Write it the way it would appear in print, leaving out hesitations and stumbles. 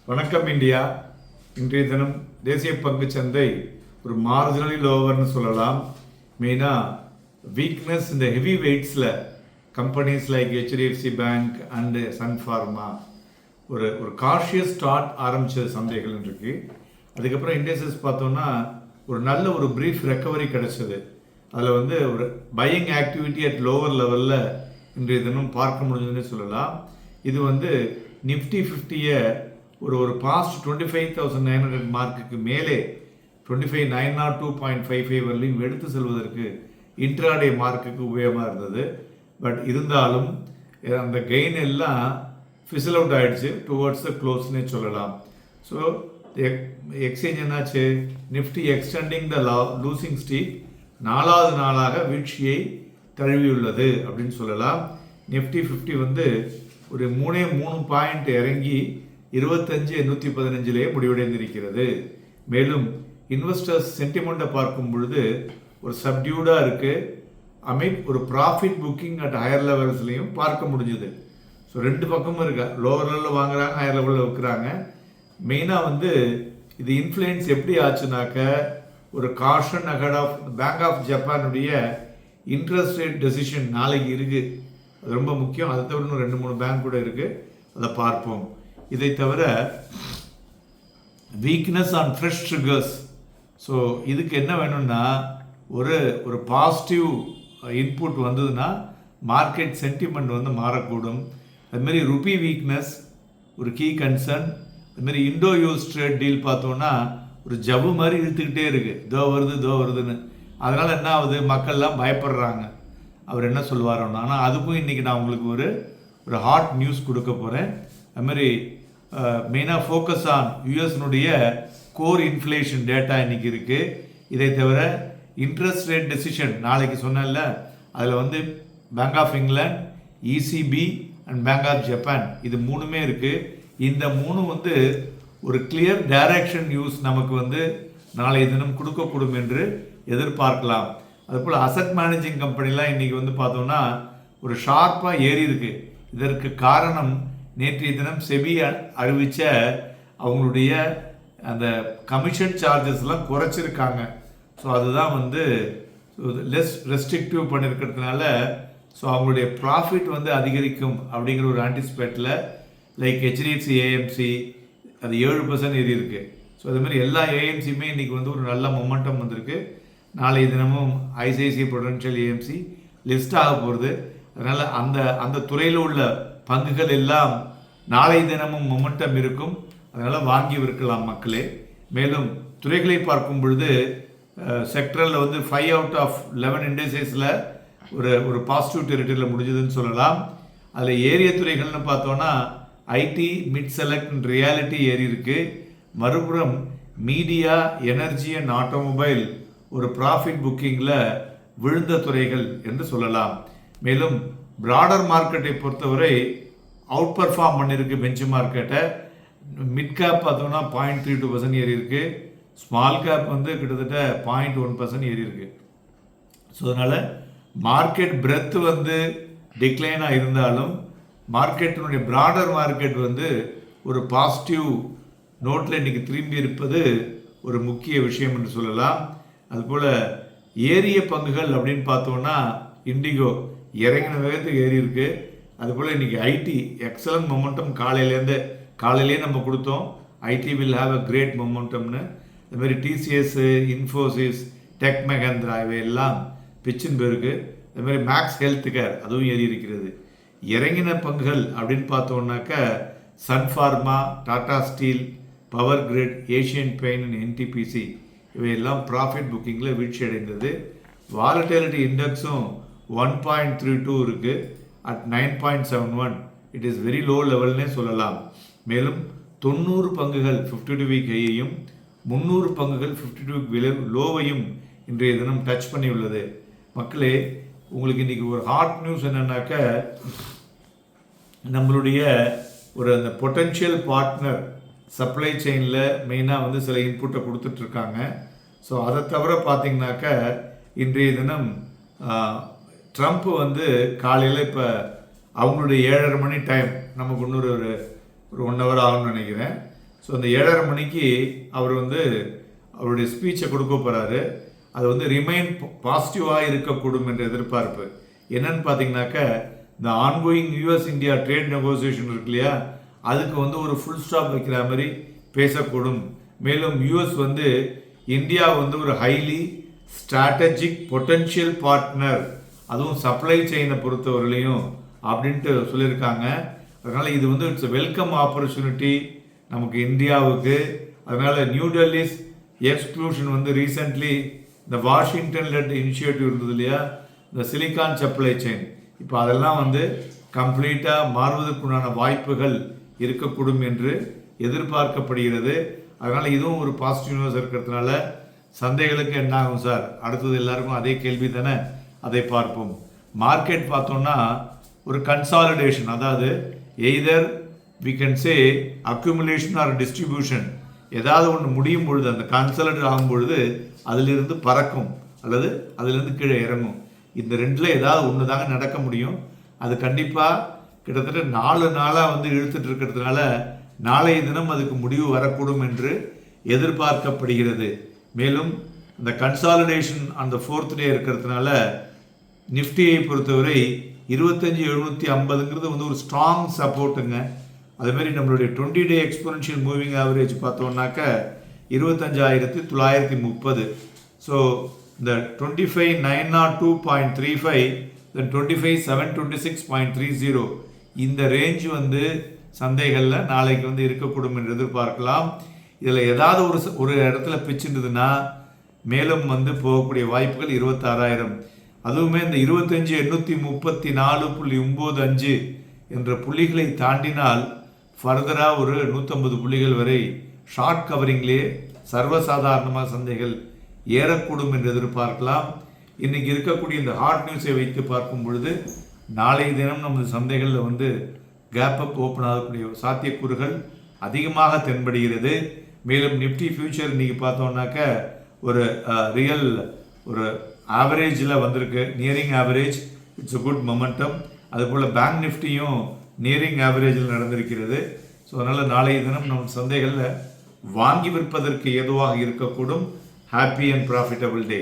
வணக்கம் இந்தியா. இன்றைய தினம் தேசிய பங்குச் சந்தை ஒரு மார்ஜினலி லோவர்னு சொல்லலாம். மெயினாக வீக்னஸ் இந்த ஹெவி வெயிட்ஸில் companies like HDFC bank and Sun Pharma ஒரு காஷியஸ் ஸ்டார்ட் ஆரம்பித்த சந்தைகள் இருக்கு. அதுக்கப்புறம் இண்டஸ்ட்ரீஸ் பார்த்தோன்னா ஒரு நல்ல ஒரு ப்ரீஃப் ரெக்கவரி கிடச்சிது. அதில் ஒரு பையிங் ஆக்டிவிட்டி அட் லோவர் லெவலில் இன்றைய தினம் பார்க்க முடிஞ்சதுன்னு சொல்லலாம். இது நிஃப்டி 50-ஐ ஒரு பாஸ்ட் 25,900 மார்க்குக்கு மேலே 25,902.55 வரலையும் எடுத்து செல்வதற்கு இன்ட்ராடே மார்க்குக்கு உபயோகமாக இருந்தது. பட் இருந்தாலும் அந்த கெயின் எல்லாம் ஃபிசில் அவுட் ஆகிடுச்சு டுவர்ட்ஸ் த க்ளோஸ்னே சொல்லலாம். ஸோ எக்ஸ்சேஞ்ச் என்னாச்சு, நிஃப்டி எக்ஸ்டெண்டிங் த லூசிங் ஸ்ட்ரீக் 4வது நாளாக வீழ்ச்சியை தழுவியுள்ளது அப்படின்னு சொல்லலாம். நிஃப்டி 50 ஒரு 3 பாயிண்ட் இறங்கி 25,815 முடிவடைந்திருக்கிறது. மேலும் இன்வெஸ்டர்ஸ் சென்டிமெண்ட்டை பார்க்கும் பொழுது ஒரு சப்டியூடாக இருக்குது. ஒரு ப்ராஃபிட் புக்கிங் அட் ஹையர் லெவல்ஸ்லையும் பார்க்க முடிஞ்சுது. ஸோ ரெண்டு பக்கமும் இருக்கா, லோவர் லெவலில் வாங்குறாங்க, ஹையர் லெவலில் விற்கிறாங்க. மெயினாக இது இன்ஃப்ளூயன்ஸ் எப்படி ஆச்சுனாக்க ஒரு caution ahead of bank of ஜப்பானுடைய இன்ட்ரெஸ்ட் ரேட் டெசிஷன் நாளைக்கு இருக்குது. அது ரொம்ப முக்கியம். அதை தவிர இன்னும் 2-3 பேங்க் கூட இருக்குது, அதை பார்ப்போம். இதை தவிர weakness on fresh triggers. So இதுக்கு என்ன வேணும்னா ஒரு பாசிட்டிவ் இன்புட் வந்ததுன்னா மார்க்கெட் சென்டிமெண்ட் மாறக்கூடும். அதுமாரி ருபி வீக்னஸ் ஒரு கீ கன்சர்ன். அதுமாரி இண்டோ யூஎஸ் ட்ரேட் டீல் பார்த்தோன்னா ஒரு ஜவ்வு மாதிரி இழுத்துக்கிட்டே இருக்குது, தோ வருதுன்னு. அதனால் என்ன ஆகுது, மக்கள்லாம் பயப்படுறாங்க அவர் என்ன சொல்லுவாரோன்னு. ஆனால் அதுக்கும் இன்றைக்கி நான் உங்களுக்கு ஒரு ஹாட் நியூஸ் கொடுக்க போகிறேன். அதுமாதிரி மெயினாக ஃபோக்கஸ் ஆன் யூஎஸ்னுடைய கோர் இன்ஃப்ளேஷன் டேட்டா இன்றைக்கி இருக்குது. இதை தவிர இன்ட்ரெஸ்ட் ரேட் டெசிஷன் நாளைக்கு சொன்னேன்ல, அதில் Bank of England, ECB and Bank of Japan இது 3மே இருக்குது. இந்த 3 ஒரு கிளியர் டைரக்ஷன் நியூஸ் நமக்கு நாளைய தினம் கொடுக்கக்கூடும் என்று எதிர்பார்க்கலாம். அதுபோல் அசட் மேனேஜிங் கம்பெனிலாம் இன்றைக்கி பார்த்தோம்னா ஒரு ஷார்ப்பாக ஏறி இருக்குது. இதற்கு காரணம் நேற்றைய தினம் செபி அறிவித்த அவங்களுடைய அந்த கமிஷன் சார்ஜஸ்லாம் குறைச்சிருக்காங்க. ஸோ அதுதான் லெஸ் ரெஸ்ட்ரிக்டிவ் பண்ணியிருக்கிறதுனால ஸோ அவங்களுடைய ப்ராஃபிட் அதிகரிக்கும் அப்படிங்கிற ஒரு ஆன்டிசிபேட்டில் லைக் ஹெச்டிஎஃப்சி ஏஎம்சி அது 7% ஏறி இருக்குது. ஸோ அதுமாதிரி எல்லா ஏஎம்சியுமே இன்றைக்கி ஒரு நல்ல மொமெண்டம் வந்திருக்கு. நாளைய தினமும் ஐசிஐசிஐ ப்ரூடென்ஷியல் ஏஎம்சி லிஸ்ட் ஆக போகிறது. அதனால் அந்த துறையில் உள்ள பங்குகள் எல்லாம் நாளைய தினமும் மொமெண்டம் இருக்கும். அதனால் வாங்கி விற்கலாம் மக்களே. மேலும் துறைகளை பார்க்கும் பொழுது செக்டரில் 5 out of 11 இண்டஸ்ட்ரீஸில் ஒரு பாசிட்டிவ் டெரிட்டரியில் முடிஞ்சதுன்னு சொல்லலாம். அதில் ஏரிய துறைகள்னு பார்த்தோன்னா ஐடி, மிட் செலக்ட், ரியாலிட்டி ஏறி இருக்குது. மறுபுறம் மீடியா, எனர்ஜி அண்ட் ஆட்டோமொபைல் ஒரு ப்ராஃபிட் புக்கிங்கில் விழுந்த துறைகள் என்று சொல்லலாம். மேலும் பிராடர் மார்க்கெட்டை பொறுத்தவரை அவுட் பர்ஃபார்ம் பண்ணியிருக்கு பெஞ்ச் மார்க்கெட்டை. மிட் கேப் பார்த்தோம்னா 0.32% ஏறி இருக்குது. ஸ்மால் கேப் கிட்டத்தட்ட 0.1% ஏறி இருக்குது. ஸோ அதனால் மார்க்கெட் பிரெத்து டிக்ளைனாக இருந்தாலும் மார்க்கெட்டினுடைய பிராடர் மார்க்கெட் ஒரு பாசிட்டிவ் நோட்டில் இன்றைக்கி திரும்பி இருப்பது ஒரு முக்கிய விஷயம் என்று சொல்லலாம். அதுபோல் ஏறிய பங்குகள் அப்படின்னு பார்த்தோன்னா இண்டிகோ இறங்கின வேகத்துக்கு ஏறி இருக்குது. அதுபோல் இன்றைக்கி ஐடி எக்ஸலண்ட் மொமெண்டம். காலையிலே நம்ம கொடுத்தோம் it will have a great மொமெண்டம்னு. அதுமாதிரி டிசிஎஸ், இன்ஃபோசிஸ், டெக் மஹேந்திரா இவையெல்லாம் பிச்சின் பேருக்கு. அதுமாதிரி மேக்ஸ் ஹெல்த் கேர் அதுவும் ஏறி இருக்கிறது. இறங்கின பங்குகள் அப்படின்னு பார்த்தோன்னாக்க Sun Pharma, Tata Steel, Power Grid, Asian Paint, NTPC இவையெல்லாம் ப்ராஃபிட் புக்கிங்கில் வீழ்ச்சி அடைந்தது. வாலட்டிலிட்டி இண்டெக்ஸும் 1.32 இருக்குது at 9.71. It is very low லெவல்னே சொல்லலாம். மேலும் 90 பங்குகள் 52 வீக் ஹையையும் 300 பங்குகள் 52 வீக் லோவையும் இன்றைய தினம் டச் பண்ணி உள்ளது. மக்களே, உங்களுக்கு இன்றைக்கி ஒரு ஹாட் நியூஸ் என்னன்னாக்க நம்மளுடைய அந்த பொட்டென்ஷியல் பார்ட்னர் சப்ளை செயினில் மெயினாக சில இன்புட்டை கொடுத்துட்ருக்காங்க. ஸோ அதை தவிர பார்த்திங்கனாக்க இன்றைய தினம் ட்ரம்ப் காலையில் இப்போ அவங்களுடைய 7:30 மணி டைம், நமக்கு இன்னொரு ஒரு 1 hour ஆகும்னு நினைக்கிறேன். ஸோ அந்த 7:30 மணிக்கு அவர் வந்து அவருடைய ஸ்பீச்சை கொடுக்க போகிறாரு. அது வந்து ரிமைன் பாசிட்டிவாக இருக்கக்கூடும் என்ற எதிர்பார்ப்பு. என்னன்னு பார்த்தீங்கன்னாக்க, இந்த ongoing US India trade negotiation இருக்கு இல்லையா, அதுக்கு வந்து ஒரு ஃபுல் ஸ்டாப் வைக்கிற மாதிரி பேசக்கூடும். மேலும் யூஎஸ் வந்து இந்தியா வந்து ஒரு ஹைலி ஸ்ட்ராட்டஜிக் பொட்டன்ஷியல் பார்ட்னர், அதுவும் சப்ளை செயினை பொறுத்தவரையிலையும் அப்படின்ட்டு சொல்லியிருக்காங்க. அதனால் இது வந்து இட்ஸ் வெல்கம் ஆப்பர்ச்சுனிட்டி நமக்கு இந்தியாவுக்கு. அதனால் நியூ டெல்லிஸ் எக்ஸ்க்ளூஷன் வந்து ரீசெண்ட்லி இந்த வாஷிங்டன் லெட் இனிஷியேட்டிவ் இருந்தது இல்லையா, இந்த சிலிக்கான் சப்ளை செயின், இப்போ அதெல்லாம் வந்து கம்ப்ளீட்டாக மாறுவதற்குண்டான வாய்ப்புகள் இருக்கக்கூடும் என்று எதிர்பார்க்கப்படுகிறது. அதனால் இதுவும் ஒரு பாசிட்டிவ் நியூஸ் இருக்கிறதுனால சந்தைகளுக்கு என்ன ஆகும் சார்? அடுத்தது எல்லாருக்கும் அதே கேள்வி தானே, அதை பார்ப்போம். மார்க்கெட் பார்த்தோம்னா ஒரு கன்சாலிடேஷன், அதாவது either we can say accumulation or distribution. ஏதாவது ஒன்று முடியும் பொழுது, அந்த கன்சாலிடேட் ஆகும் பொழுது அதிலிருந்து பறக்கும் அல்லது அதிலிருந்து கீழே இறங்கும். இந்த ரெண்டில் ஏதாவது ஒன்று தாங்க நடக்க முடியும். அது கண்டிப்பாக கிட்டத்தட்ட 4 நாளாக வந்து இழுத்துட்டு இருக்கிறதுனால நாளைய தினம் அதுக்கு முடிவு வரக்கூடும் என்று எதிர்பார்க்கப்படுகிறது. மேலும் இந்த கன்சாலிடேஷன் அந்த 4th டே இருக்கிறதுனால நிஃப்டியை பொறுத்தவரை 25,750 வந்து ஒரு ஸ்ட்ராங் சப்போர்ட்டுங்க. அதுமாரி நம்மளுடைய 20 டே எக்ஸ்போனன்ஷியல் மூவிங் ஆவரேஜ் பார்த்தோம்னாக்க 25,930. ஸோ இந்த 25,902.35 தென் 25,726.30 இந்த ரேஞ்ச் வந்து சந்தைகளில் நாளைக்கு வந்து இருக்கக்கூடும் என்று எதிர்பார்க்கலாம். இதில் ஏதாவது ஒரு இடத்துல பிச்சுன்றதுன்னா மேலும் வந்து போகக்கூடிய வாய்ப்புகள் 26,000. அதுவுமே இந்த 25,834.95 என்ற புள்ளிகளை தாண்டினால் ஃபர்தராக ஒரு 150 புள்ளிகள் வரை ஷார்ட் கவரிங்லேயே சர்வசாதாரணமாக சந்தைகள் ஏறக்கூடும் என்று எதிர்பார்க்கலாம். இன்றைக்கி இருக்கக்கூடிய இந்த ஹாட் நியூஸை வைத்து பார்க்கும் பொழுது நாளைய தினம் நமது சந்தைகளில் வந்து கேப் அப் ஓப்பன் ஆகக்கூடிய சாத்தியக்கூறுகள் அதிகமாக தென்படுகிறது. மேலும் நிஃப்டி ஃபியூச்சர் இன்றைக்கி பார்த்தோம்னாக்க ஒரு ரியல் ஒரு ஆவரேஜில் வந்திருக்கு, nearing average, it's a good momentum. அதுபோல் பேங்க் நிஃப்டியும் நியரிங் ஆவரேஜில் நடந்திருக்கிறது. ஸோ அதனால் நாளைய தினம் நம் சந்தைகளில் வாங்கி விற்பதற்கு ஏதுவாக இருக்கக்கூடும். Happy and profitable day.